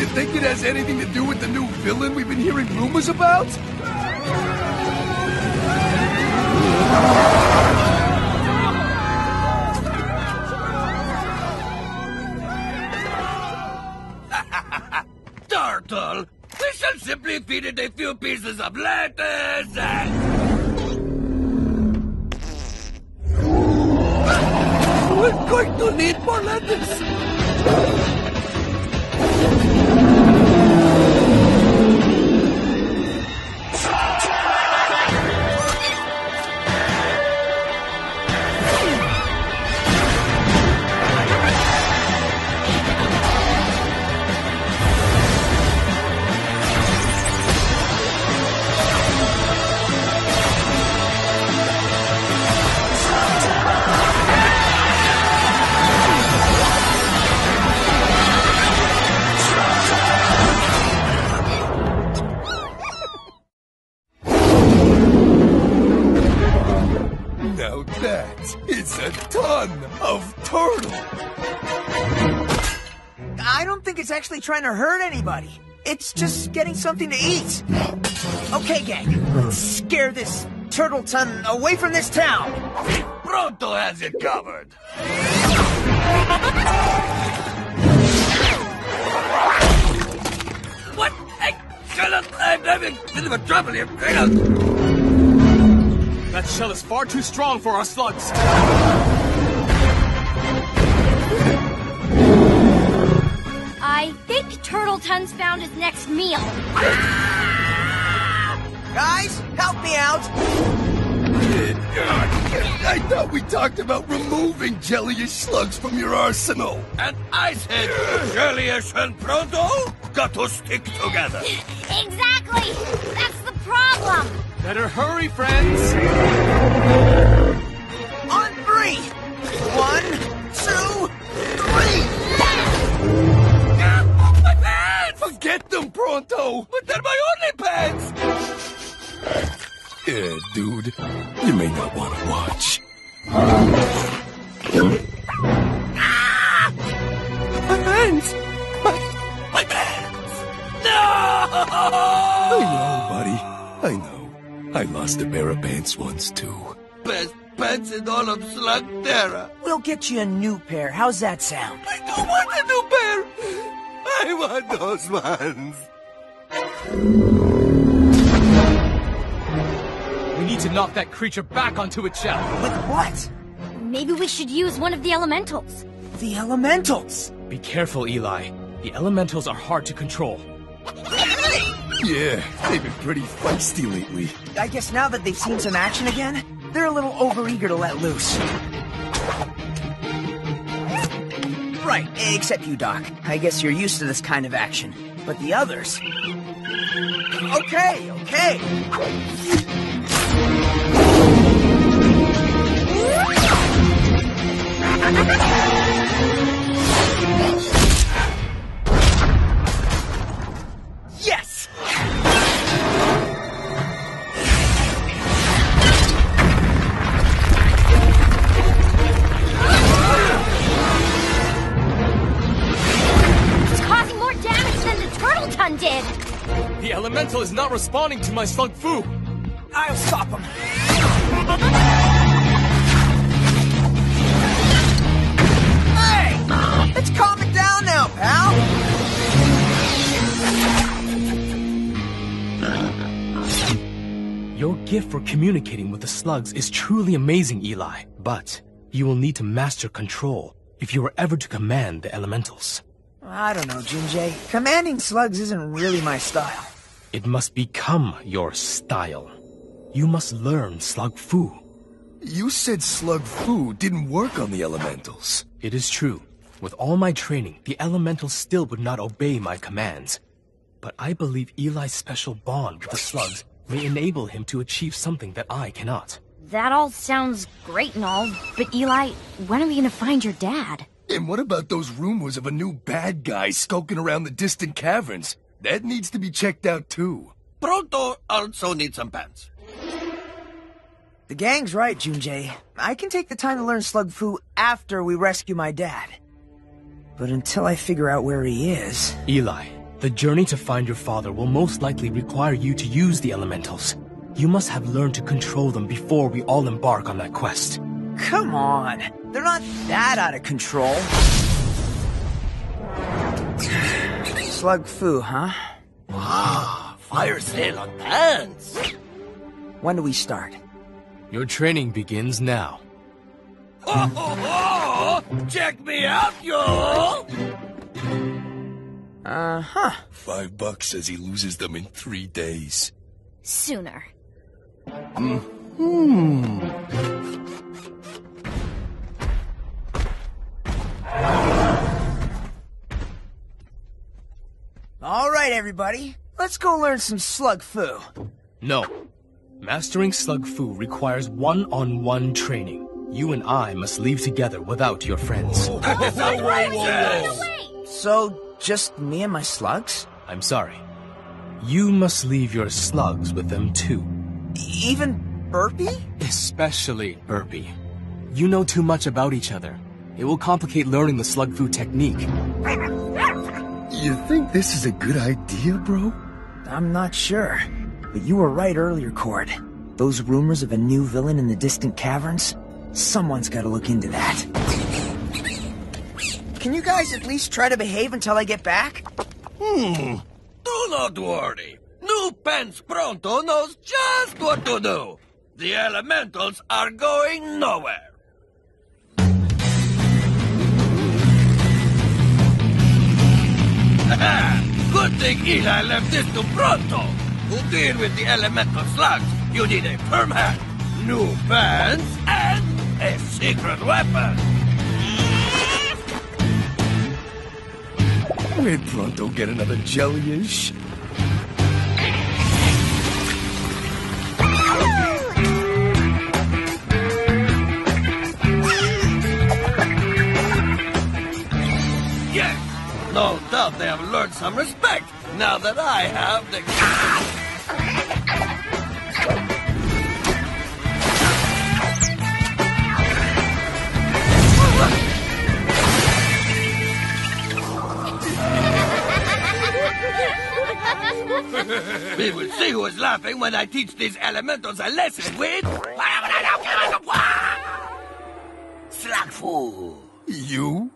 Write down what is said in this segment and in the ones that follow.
You think it has anything to do with the new villain we've been hearing rumors about? Turtle! We shall simply feed it a few pieces of lettuce and... We're going to need more lettuce! Now that is a ton of turtle! I don't think it's actually trying to hurt anybody. It's just getting something to eat. Okay, gang, let's scare this turtle ton away from this town. Pronto has it covered. What? I'm having a bit of a trouble here. That shell is far too strong for our slugs. I think Turtle Ton's found his next meal. Guys, help me out. I thought we talked about removing jellyish slugs from your arsenal. And I said, Jellyish and Pronto got to stick together. Exactly! That's the problem! Better hurry, friends! On 3! 1, 2, 3! My pants! Forget them, Pronto! But they're my only pants! Yeah, dude, you may not want to watch. My pants! My pants! No! I know, buddy. I know. I lost a pair of pants once, too. Best pants in all of Slugterra. We'll get you a new pair. How's that sound? I don't want a new pair! I want those ones! We need to knock that creature back onto its shell. With what? Maybe we should use one of the elementals. The elementals! Be careful, Eli. The elementals are hard to control. Yeah, they've been pretty feisty lately. I guess now that they've seen some action again, they're a little overeager to let loose. Right, except you, Doc. I guess you're used to this kind of action. But the others... Okay. Yes! It's causing more damage than the Turtle Ton did. The elemental is not responding to my Slug Fu. I'll stop him. Hey! Let's calm it down now, pal. Your gift for communicating with the slugs is truly amazing, Eli. But you will need to master control if you are ever to command the elementals. I don't know, Junjie. Commanding slugs isn't really my style. It must become your style. You must learn Slug Fu. You said Slug Fu didn't work on the elementals. It is true. With all my training, the elementals still would not obey my commands. But I believe Eli's special bond with the slugs may enable him to achieve something that I cannot. That all sounds great and all, but Eli, when are we gonna find your dad? And what about those rumors of a new bad guy skulking around the distant caverns? That needs to be checked out too. Pronto also needs some pants. The gang's right, Junjie. I can take the time to learn Slug Fu after we rescue my dad. But until I figure out where he is... Eli, The journey to find your father will most likely require you to use the elementals. You must have learned to control them before we all embark on that quest. Come on. They're not that out of control. Slug Fu, huh? Ah, fire sale on pants. When do we start? Your training begins now. Ho, ho, ho! Check me out, yo! Uh-huh. $5 says he loses them in 3 days. Sooner. All right, everybody. Let's go learn some Slug Fu. No. Mastering Slug Fu requires one-on-one training. You and I must leave together without your friends. That's outrageous! So, just me and my slugs? I'm sorry. You must leave your slugs with them too. Even Burpee? Especially Burpee. You know too much about each other. It will complicate learning the Slug Fu technique. You think this is a good idea, bro? I'm not sure. But you were right earlier, Cord. Those rumors of a new villain in the distant caverns? Someone's gotta look into that. Can you guys at least try to behave until I get back? Do not worry. New Pants Pronto knows just what to do. The elementals are going nowhere. Good thing Eli left this to Pronto. To deal with the elemental slugs, you need a firm hand, new pants, and a secret weapon. Where'd Pronto get another jellyish? Yes, no doubt they have learned some respect now that I have the... We will see who is laughing when I teach these elementals a lesson with... Slug Fu. You?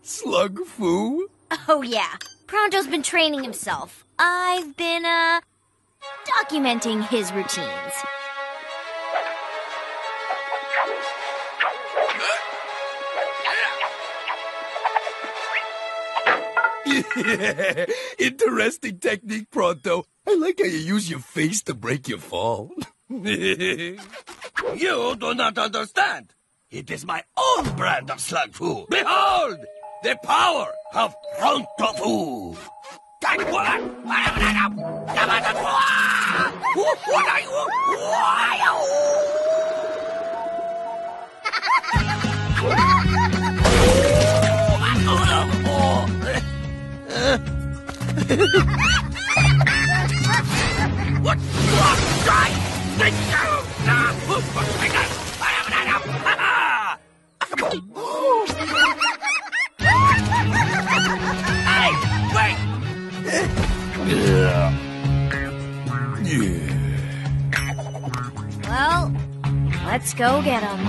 Slug Fu? Oh yeah, Pronto's been training himself. I've been, documenting his routines. Yeah, interesting technique, Pronto. I like how you use your face to break your fall. You do not understand. It is my own brand of Slug Fu. Behold, the power of Pronto Fu. What? Hey, wait! Well, let's go get him.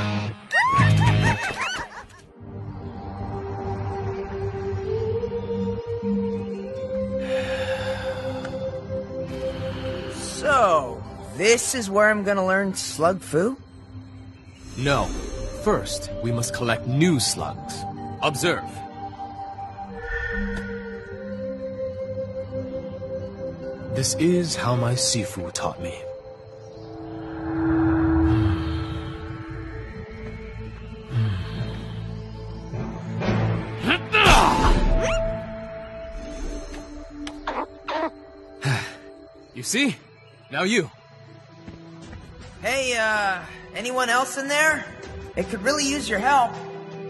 So, this is where I'm gonna learn Slug Fu? No. First, we must collect new slugs. Observe. This is how my Sifu taught me. You see? Now you. Hey, anyone else in there? It could really use your help.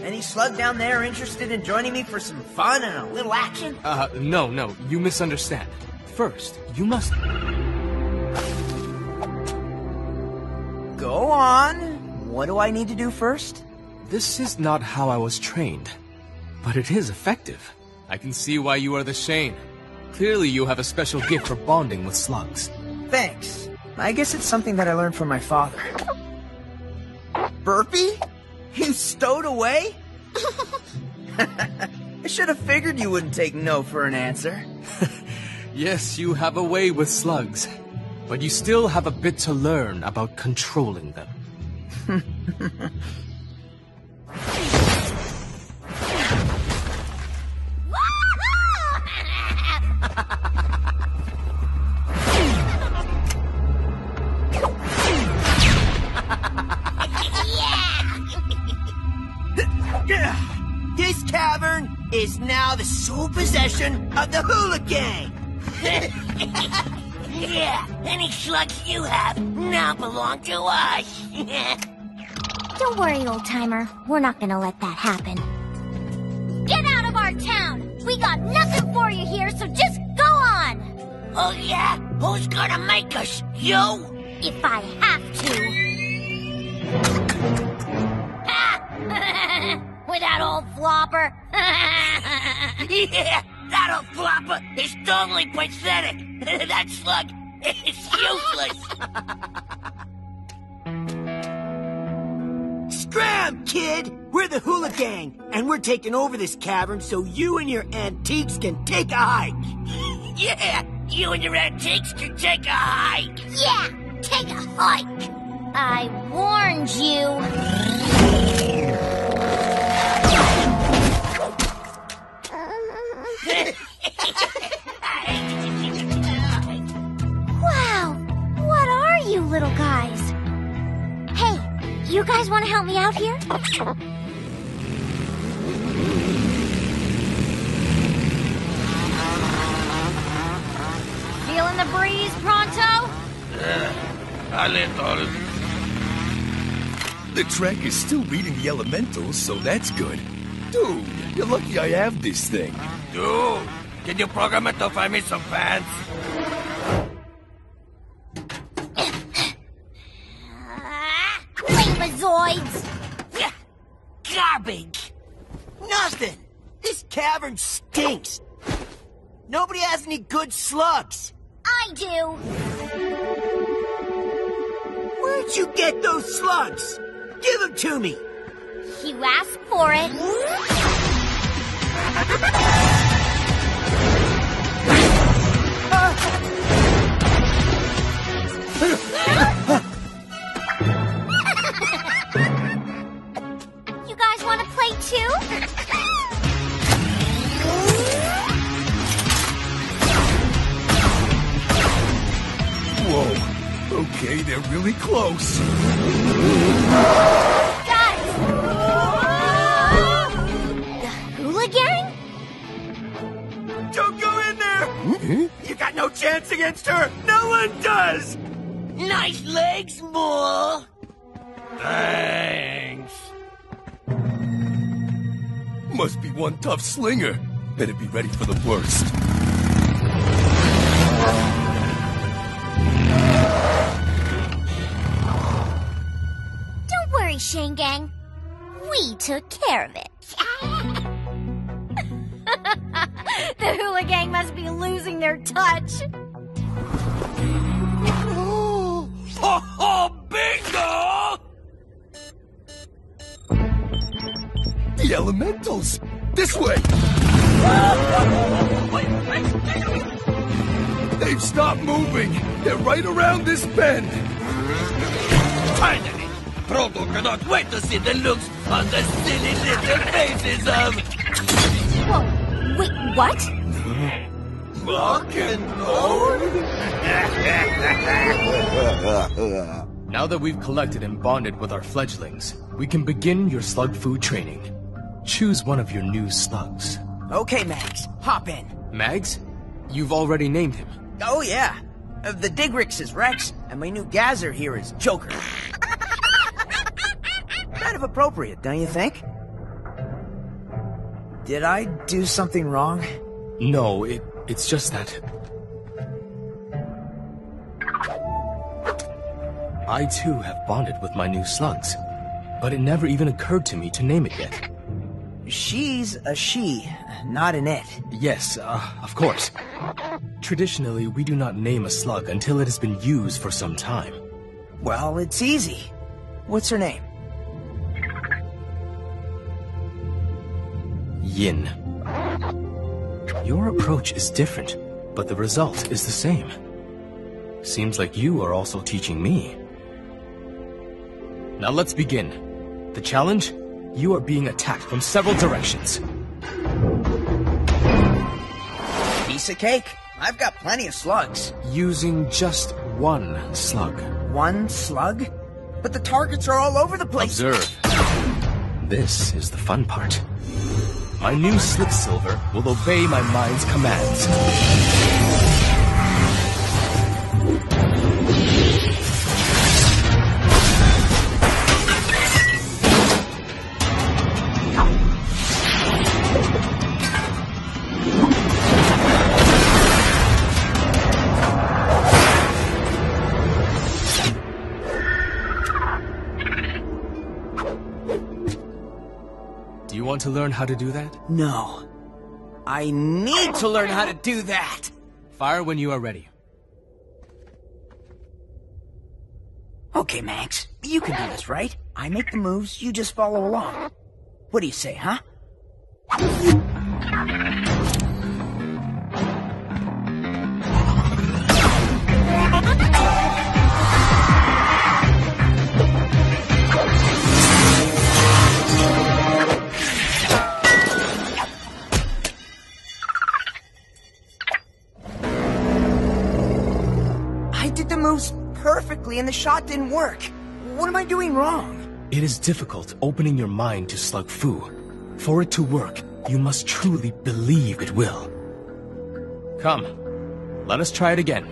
Any slug down there interested in joining me for some fun and a little action? No, you misunderstand. First, you must... Go on. What do I need to do first? This is not how I was trained, but it is effective. I can see why you are the Shane. Clearly you have a special gift for bonding with slugs. Thanks. I guess it's something that I learned from my father. Burpee? You stowed away? I should have figured you wouldn't take no for an answer. Yes, you have a way with slugs, but you still have a bit to learn about controlling them. This cavern is now the sole possession of the Hula Gang. Yeah, any slugs you have now belong to us. Don't worry, old-timer. We're not gonna let that happen. Get out of our town! We got nothing for you here, so just go on! Oh yeah? Who's gonna make us? You? If I have to. With that old flopper. Yeah, that old flopper is totally pathetic. That slug is useless. Scram, kid! We're the Hula Gang, and we're taking over this cavern so you and your antiques can take a hike. Yeah, you and your antiques can take a hike. Yeah, take a hike. I warned you. Wow, what are you little guys? Hey, you guys want to help me out here? Feeling the breeze, Pronto? A little. The track is still reading the elementals, so that's good. Dude, you're lucky I have this thing. Dude, can you program it to find me some pants? Flambozoids! Garbage. Nothing! This cavern stinks! Nobody has any good slugs! I do! Where'd you get those slugs? Give them to me! You asked for it. You guys want to play too? Whoa. Okay, they're really close. Guys! The Hula Gang? Don't go in there! You got no chance against her! No one does! Nice legs, Moore. Thanks. Must be one tough slinger. Better be ready for the worst. Don't worry, Shane Gang. We took care of it. The Hula Gang must be losing their touch. Ho ho, bingo! The elementals! This way! They've stopped moving! They're right around this bend! Finally! Proto cannot wait to see the looks on the silly little faces of... Whoa, wait, what? Rock and roll? Now that we've collected and bonded with our fledglings, we can begin your Slug Fu training. Choose one of your new slugs. Okay, Max, hop in. Mags? You've already named him. Oh, yeah. The Digrix is Rex, and my new Gazer here is Joker. Kind of appropriate, don't you think? Did I do something wrong? No, it's just that... I too have bonded with my new slugs, but it never even occurred to me to name it yet. she's a she, not an it. Yes, of course. Traditionally, we do not name a slug until it has been used for some time. Well, it's easy. What's her name? Yin. Your approach is different, but the result is the same. Seems like you are also teaching me. Now let's begin. The challenge? You are being attacked from several directions. Piece of cake. I've got plenty of slugs. Using just one slug. One slug? But the targets are all over the place. Observe. This is the fun part. My new Slick Silver will obey my mind's commands. Do you want to learn how to do that? No. I need to learn how to do that. Fire when you are ready. Okay, Max. You can do this, right? I make the moves, you just follow along. What do you say, huh? Perfectly, and the shot didn't work. What am I doing wrong? It is difficult opening your mind to Slug Fu. For it to work, you must truly believe it will. Come, let us try it again.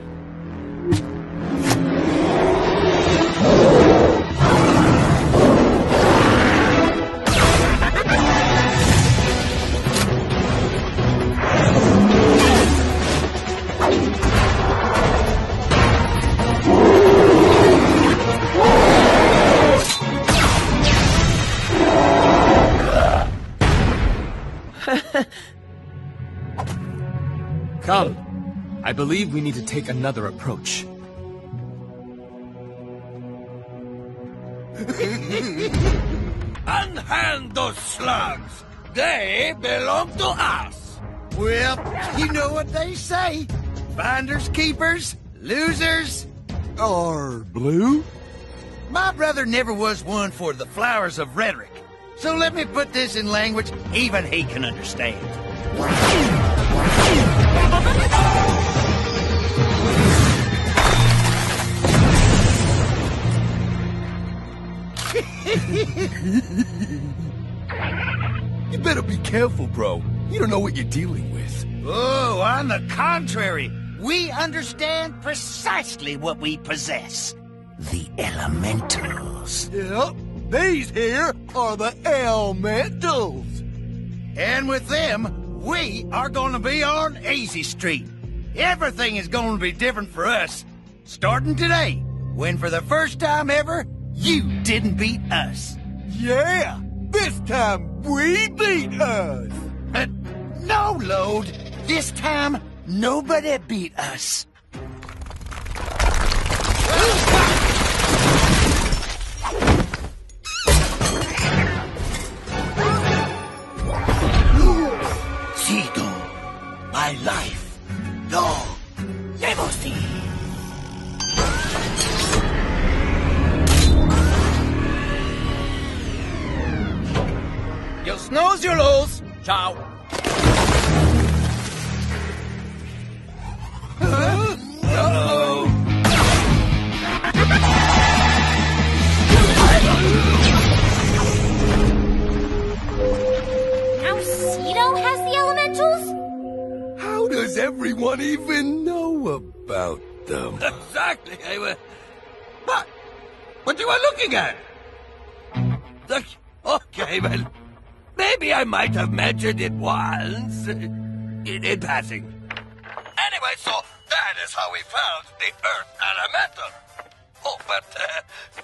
Come. I believe we need to take another approach. Unhand those slugs! They belong to us! Well, you know what they say. Finders, keepers, losers. Or blue? My brother never was one for the flowers of rhetoric. So let me put this in language even he can understand. You better be careful, bro. You don't know what you're dealing with. Oh, on the contrary, we understand precisely what we possess. The elementals. Yep, these here are the elementals. And with them, we are gonna be on Easy Street. Everything is gonna be different for us. Starting today, when for the first time ever, you didn't beat us. Yeah, this time we beat us. No, Load. This time, nobody beat us. Sigo, my life. No, negoci. You snooze, you lose. Ciao. Uh-oh. Now Cedo has the elementals? How does everyone even know about them? Exactly. What you are looking at? Okay, well, maybe I might have mentioned it once in passing. Anyway, so that is how we found the Earth Elemental. Oh, but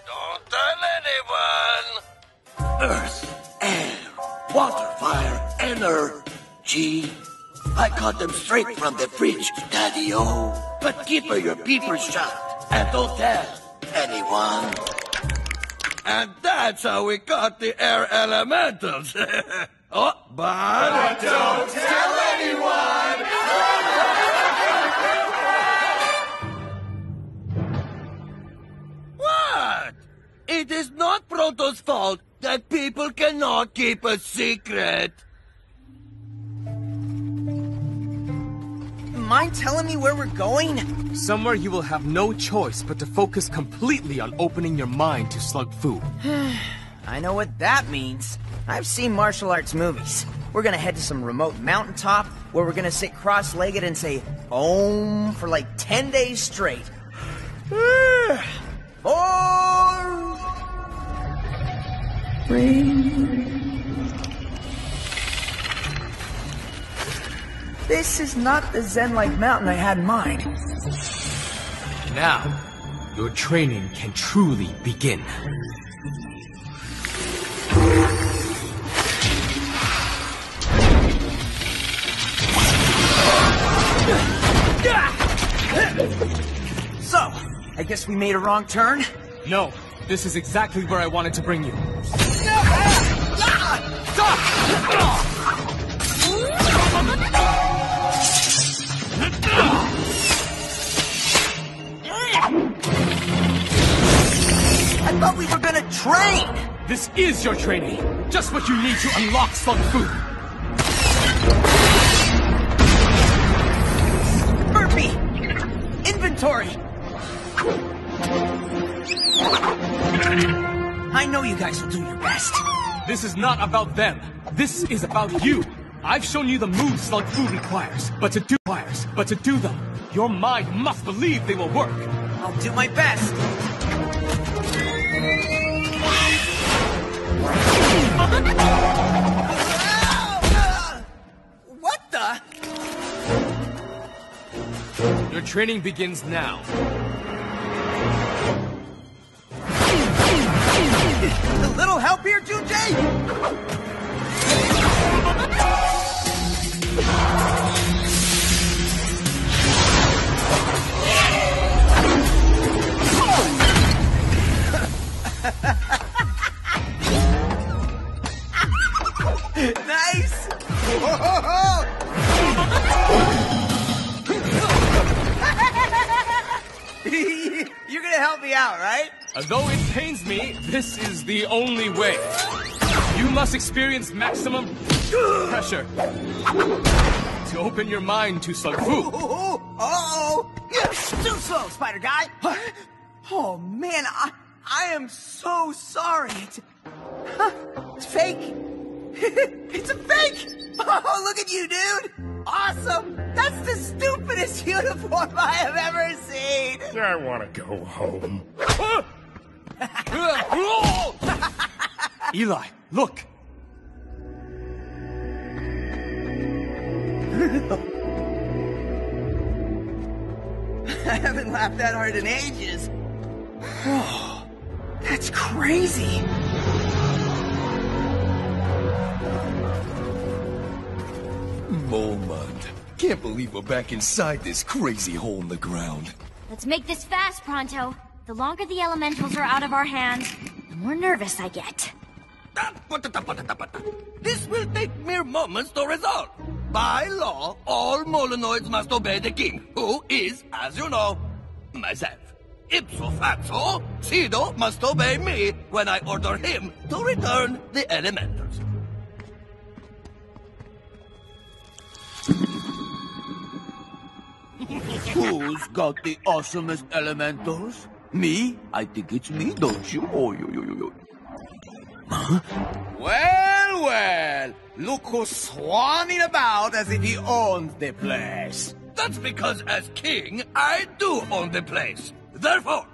don't tell anyone. Earth, air, water, fire, energy. I got them straight from the fridge, Daddy-o. But keep your peepers shut and don't tell anyone. And that's how we got the air elementals. Oh, but don't tell anyone! What? It is not Proto's fault that people cannot keep a secret. Mind telling me where we're going? Somewhere you will have no choice but to focus completely on opening your mind to Slug Fu. I know what that means. I've seen martial arts movies. We're gonna head to some remote mountaintop where we're gonna sit cross-legged and say Om for like 10 days straight. 4, 3. This is not the zen-like mountain I had in mind. Now, your training can truly begin. So, I guess we made a wrong turn? No, this is exactly where I wanted to bring you. I thought we were gonna train! This is your training. Just what you need to unlock Slug Fu. Burpee! Inventory! I know you guys will do your best. This is not about them. This is about you. I've shown you the moves Slug Fu requires, but to do them, your mind must believe they will work. I'll do my best. What the? Your training begins now. A little help here, Junjie? Nice! You're gonna help me out, right? Though it pains me, this is the only way. You must experience maximum pressure to open your mind to Slug Fu. Uh-oh! Too slow, Spider Guy! Oh, man, I am so sorry. It's fake. It's a fake! Oh, look at you, dude! Awesome! That's the stupidest uniform I have ever seen! I want to go home. Eli, look! I haven't laughed that hard in ages. Oh, that's crazy. Moment. Can't believe we're back inside this crazy hole in the ground. Let's make this fast, Pronto. The longer the elementals are out of our hands, the more nervous I get. This will take mere moments to resolve. By law, all Molenoids must obey the king, who is, as you know, myself. Ipso facto, Sido must obey me when I order him to return the elementals. Who's got the awesomest elementals? Me? I think it's me, don't you? Oh, yo. Huh? Well, well. Look who's swanning about as if he owns the place. That's because as king, I do own the place. Therefore,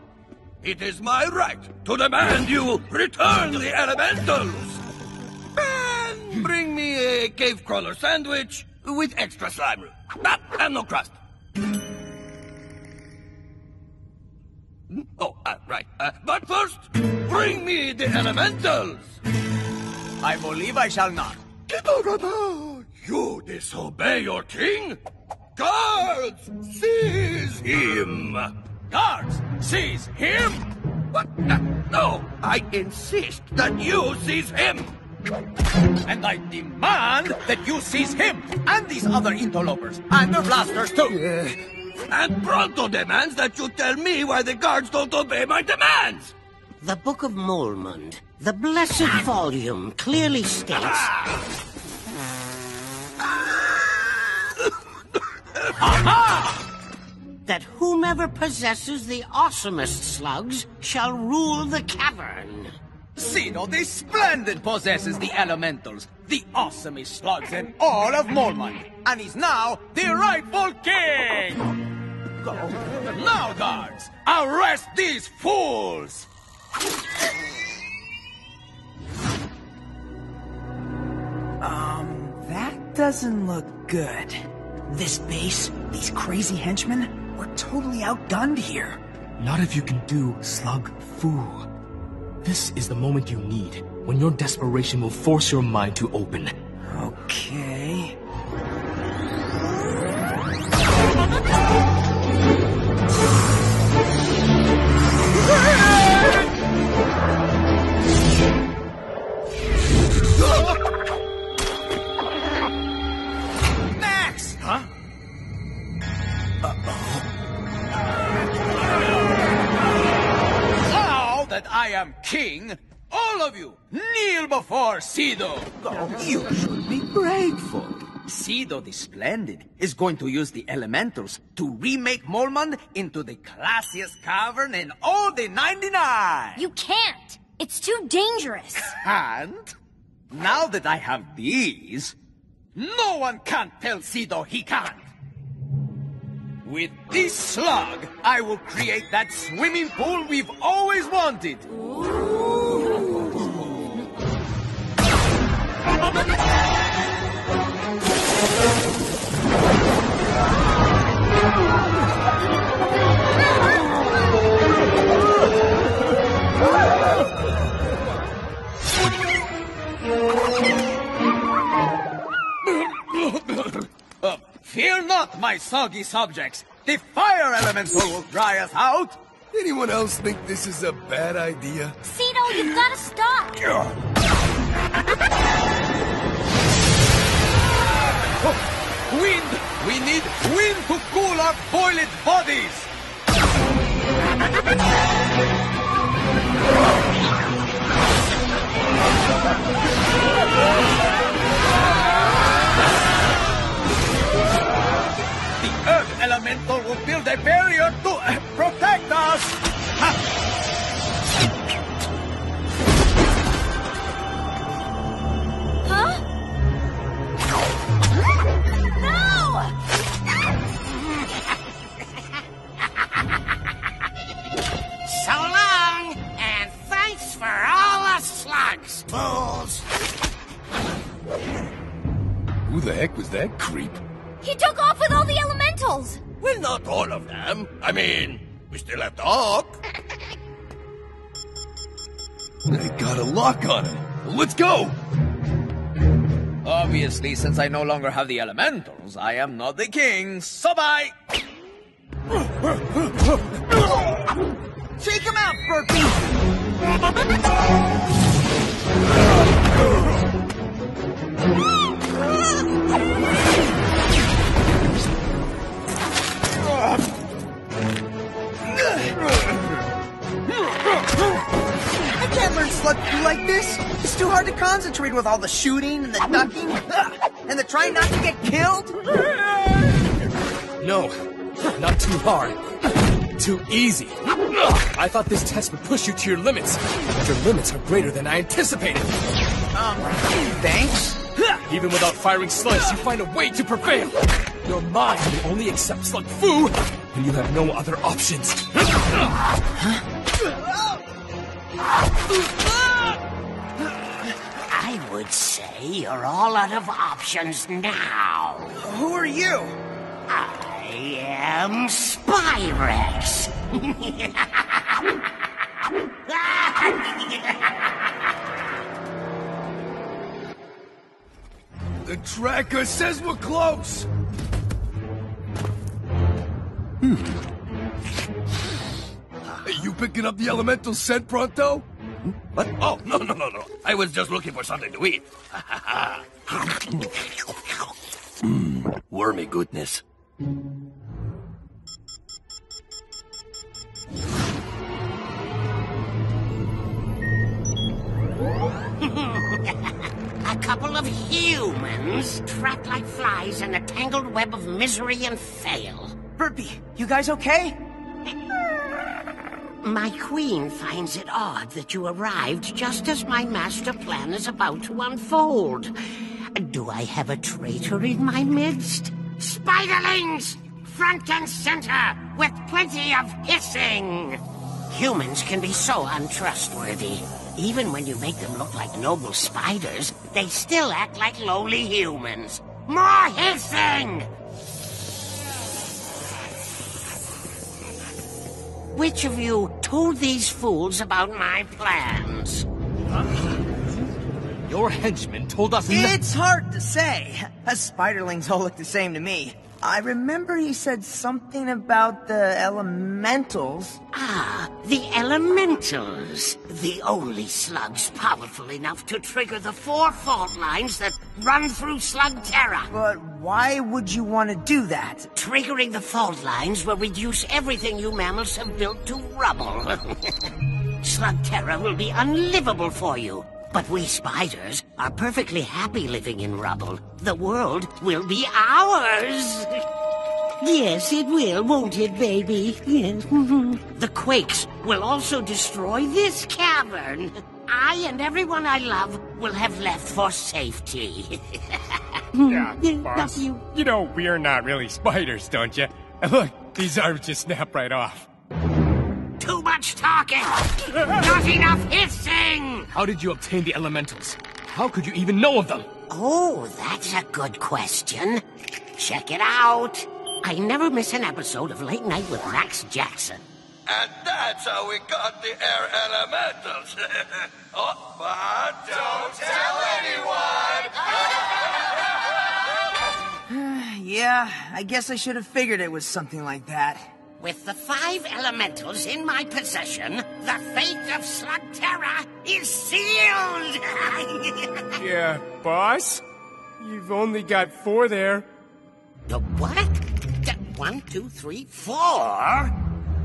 it is my right to demand you return the elementals. And bring me a cave crawler sandwich with extra slime root. And no crust. Oh, right. But first, bring me the elementals. I believe I shall not. You disobey your king? Guards, seize him! Guards, seize him? What? No, I insist that you seize him! And I demand that you seize him and these other interlopers and their blasters too! And Pronto demands that you tell me why the guards don't obey my demands! The Book of Molmund, the blessed volume, clearly states... that whomever possesses the awesomest slugs shall rule the cavern. Cedo the Splendid possesses the elementals, the awesomest slugs in all of Molmund, and is now the rightful king! Now, guards, arrest these fools! That doesn't look good. This base, these crazy henchmen, we're totally outgunned here. Not if you can do Slug Fu. This is the moment you need, when your desperation will force your mind to open. Okay. Max! Huh? Now that I am king, all of you kneel before Cedo. You should be grateful. Cedo the Splendid is going to use the elementals to remake Molmund into the classiest cavern in all the 99. You can't. It's too dangerous. And now that I have these, no one can tell Cedo he can't. With this slug, I will create that swimming pool we've always wanted. Fear not, my soggy subjects. The fire elemental will dry us out. Anyone else think this is a bad idea? Cedo, you've got to stop. Wind! We need wind to cool our boiled bodies! The Earth Elemental will build a barrier to protect us! Huh? So long, and thanks for all the slugs, fools! Who the heck was that creep? He took off with all the elementals. Well, not all of them. I mean, we still have to hawk. They got a lock on him. Let's go! Obviously, since I no longer have the elementals, I am not the king, so bye! Take him out, Burpee! I can't learn Slug Fu like this. It's too hard to concentrate with all the shooting and the ducking and the trying not to get killed. No, not too hard. Too easy. I thought this test would push you to your limits. Your limits are greater than I anticipated. Thanks. Even without firing slugs, you find a way to prevail. Your mind will only accept Slug Fu when you have no other options. I would say you're all out of options now. Who are you? I am Spyrex. Tracker says we're close! You picking up the elemental scent, Pronto? What? Oh, no. I was just looking for something to eat. Wormy goodness. A couple of humans trapped like flies in a tangled web of misery and fail. Burpee, you guys okay? My queen finds it odd that you arrived just as my master plan is about to unfold. Do I have a traitor in my midst? Spiderlings! Front and center, with plenty of hissing! Humans can be so untrustworthy. Even when you make them look like noble spiders, they still act like lowly humans. More hissing! Which of you told these fools about my plans? Your henchman told us It's hard to say. Us spiderlings all look the same to me. I remember he said something about the elementals. Ah, the elementals. The only slugs powerful enough to trigger the 4 fault lines that run through Slugterra. But why would you want to do that? Triggering the fault lines will reduce everything you mammals have built to rubble. Slugterra will be unlivable for you. But we spiders are perfectly happy living in rubble. The world will be ours. Yes, it will, won't it, baby? Yes. The quakes will also destroy this cavern. I and everyone I love will have left for safety. Yeah, boss. You know we're not really spiders, don't you? And look, these arms just snap right off. Too much talking! Not enough hissing! How did you obtain the elementals? How could you even know of them? Oh, that's a good question. Check it out. I never miss an episode of Late Night with Max Jackson. And that's how we got the air elementals. Oh, but don't tell anyone! Yeah, I guess I should have figured it was something like that. With the 5 elementals in my possession, the fate of Slugterra is sealed! Yeah, boss? You've only got 4 there. The what? 1, 2, 3, 4?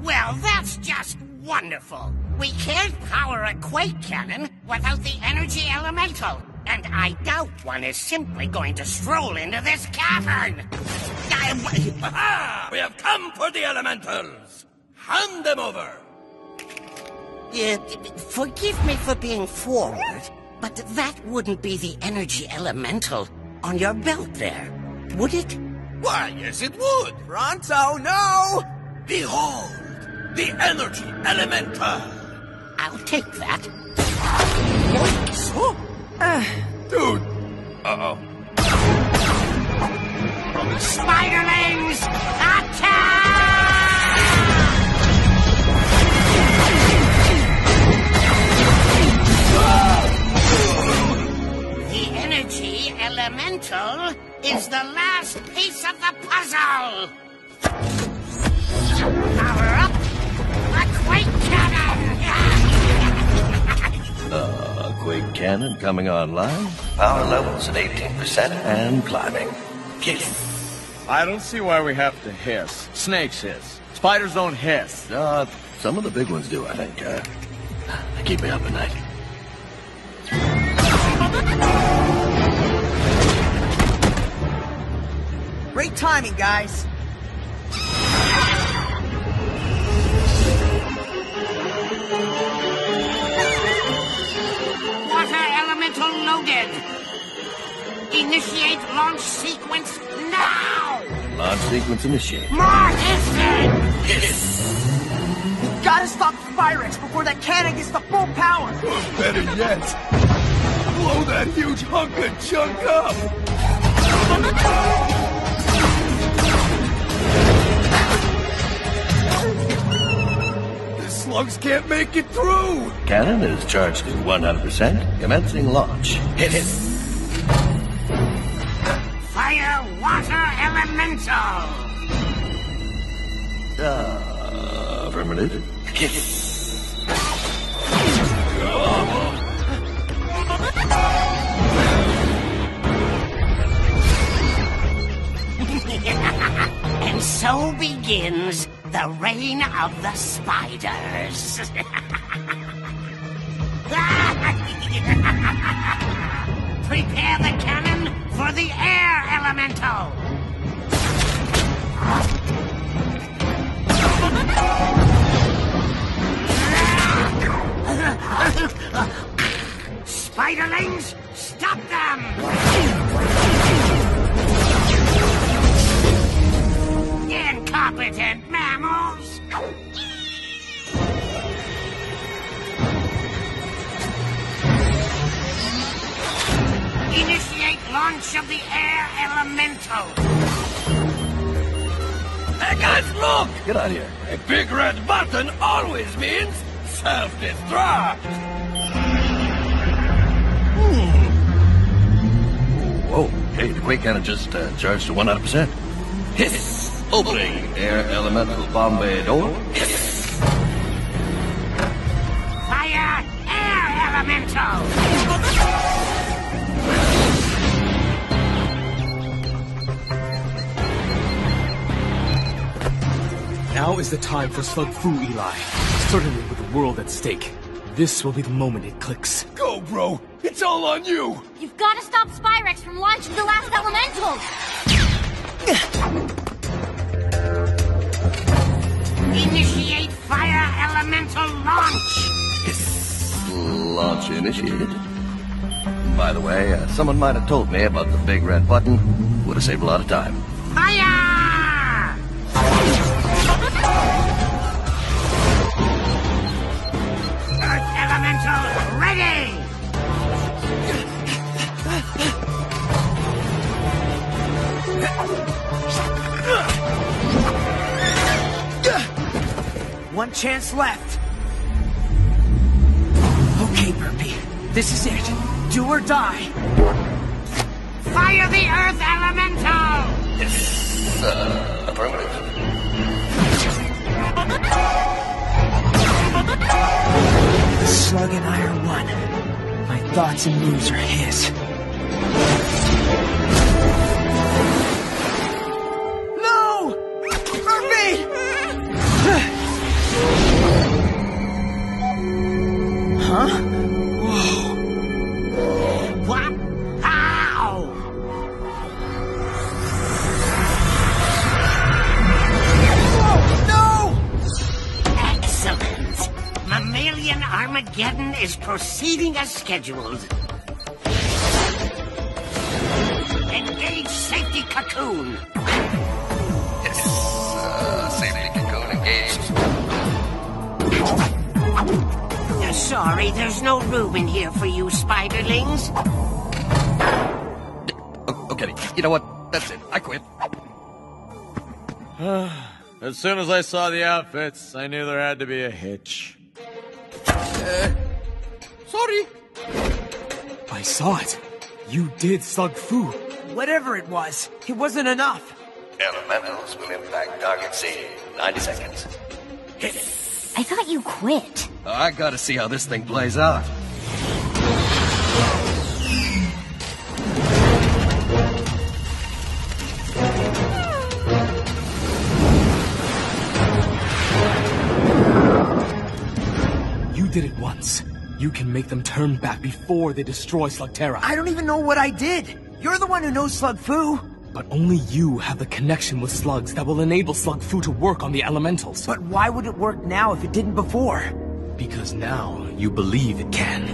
Well, that's just wonderful. We can't power a quake cannon without the energy elemental. And I doubt one is simply going to stroll into this cavern. Aha! We have come for the elementals! Hand them over! Forgive me for being forward, but that wouldn't be the energy elemental on your belt there, would it? Why, yes it would! Pronto, no! Behold! The energy elemental! I'll take that. Dude! Uh-oh. Spiderlings, attack! The energy elemental is the last piece of the puzzle. Power up the quake cannon! Quake cannon coming online. Power levels at 18% and climbing. Kick it. I don't see why we have to hiss. Snakes hiss. Spiders don't hiss. Some of the big ones do, I think. They keep me up at night. Great timing, guys. Water elemental loaded. Initiate launch sequence now! Launch sequence initiated. More hissing! Gotta stop the Pyrex before that cannon gets the full power! Or better yet, blow that huge hunk of junk up! The slugs can't make it through! Cannon is charged to 100%, commencing launch. Hit it. Elemental! Affirmative. And so begins the reign of the spiders. Prepare the cannon for the air elemental! Spiderlings, stop them! Incompetent mammals! Initiate launch of the air elemental! Hey guys, look! Get out of here. A big red button always means self-destruct! Whoa, hey, the quake cannon just charged to 100%. Hiss! Opening air elemental bomb bay door. Hiss! Fire air elemental! Now is the time for Slug Fu, Eli. Certainly with the world at stake. This will be the moment it clicks. Go, bro! It's all on you! You've got to stop Spyrex from launching the last elemental! Initiate fire elemental launch! Launch initiated. By the way, someone might have told me about the big red button. Would have saved a lot of time. Fire! Earth elemental ready! One chance left. Okay, Burpee. This is it. Do or die. Fire the Earth elemental! Yes, affirmative. The slug and I are one. My thoughts and moves are his. No! Burpee! Huh? Whoa. What? Ow! No! Excellent! Mammalian Armageddon is proceeding as scheduled. Engage safety cocoon! Yes, safety cocoon engaged. Sorry, there's no room in here for you, spiderlings. Okay, you know what? That's it. I quit. As soon as I saw the outfits, I knew there had to be a hitch. Sorry. I saw it. You did Slug Fu. Whatever it wasn't enough. Elementals will impact target C in 90 seconds. I thought you quit. I gotta see how this thing plays out. You did it once. You can make them turn back before they destroy Slugterra. I don't even know what I did. You're the one who knows Slug Fu. But only you have the connection with slugs that will enable Slug Fu to work on the elementals. But why would it work now if it didn't before? Because now you believe it can.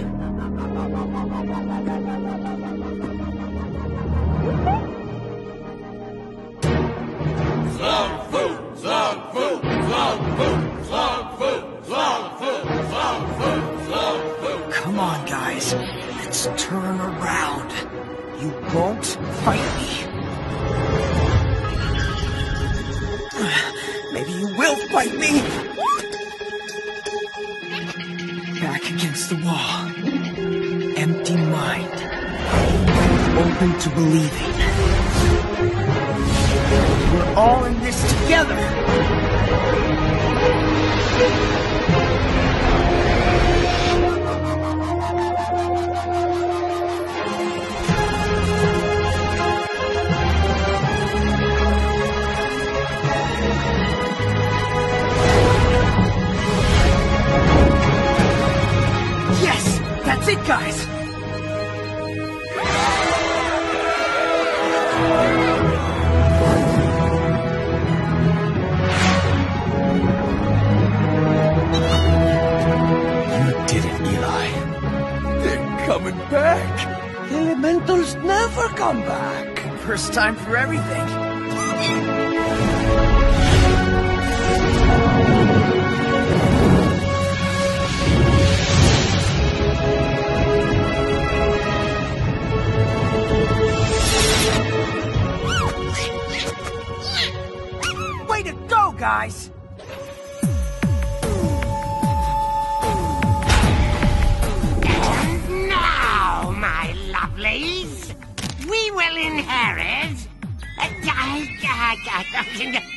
Slug Fu! Slug Fu! Slug Fu! Slug Fu! Slug Fu! Slug Fu! Slug Fu! Come on, guys. Let's turn around. You won't fight me. Maybe you will fight me! Back against the wall. Empty mind. Open to believing. We're all in this together. Yes, that's it, guys. Coming back. Elementals never come back. First time for everything. Way to go, guys! We will inherit.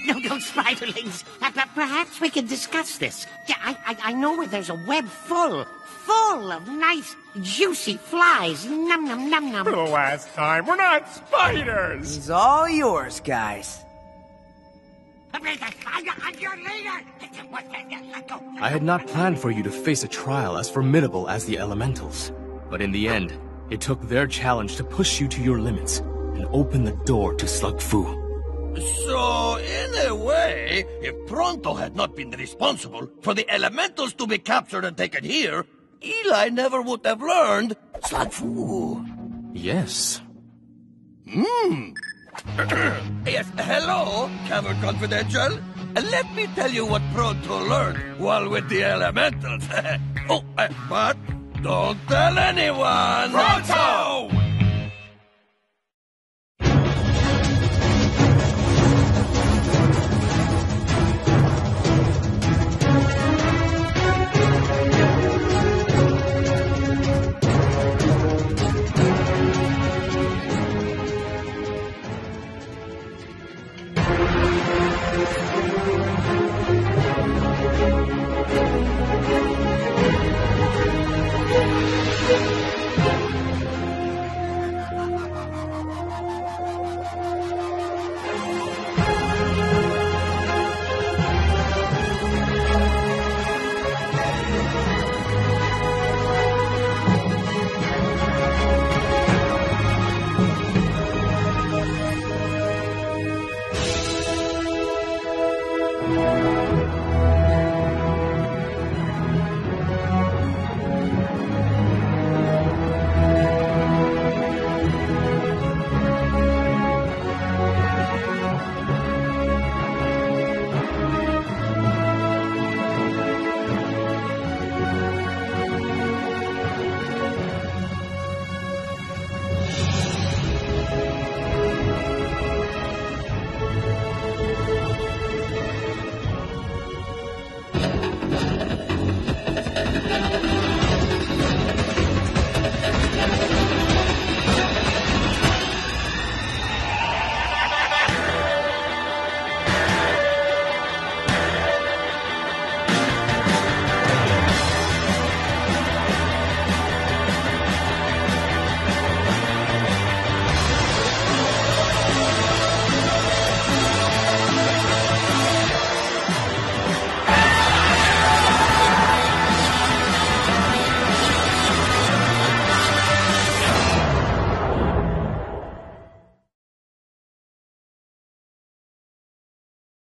No, spiderlings. Perhaps we can discuss this. I know where there's a web full of nice, juicy flies. Num num num num. For the last time, we're not spiders. It's all yours, guys. I'm your leader. I had not planned for you to face a trial as formidable as the elementals, but in the end, it took their challenge to push you to your limits and open the door to Slug Fu. So, in a way, if Pronto had not been responsible for the elementals to be captured and taken here, Eli never would have learned Slug Fu. Yes. Yes, hello, Cavern Confidential. Let me tell you what Pronto learned while with the elementals. But don't tell anyone! Pronto!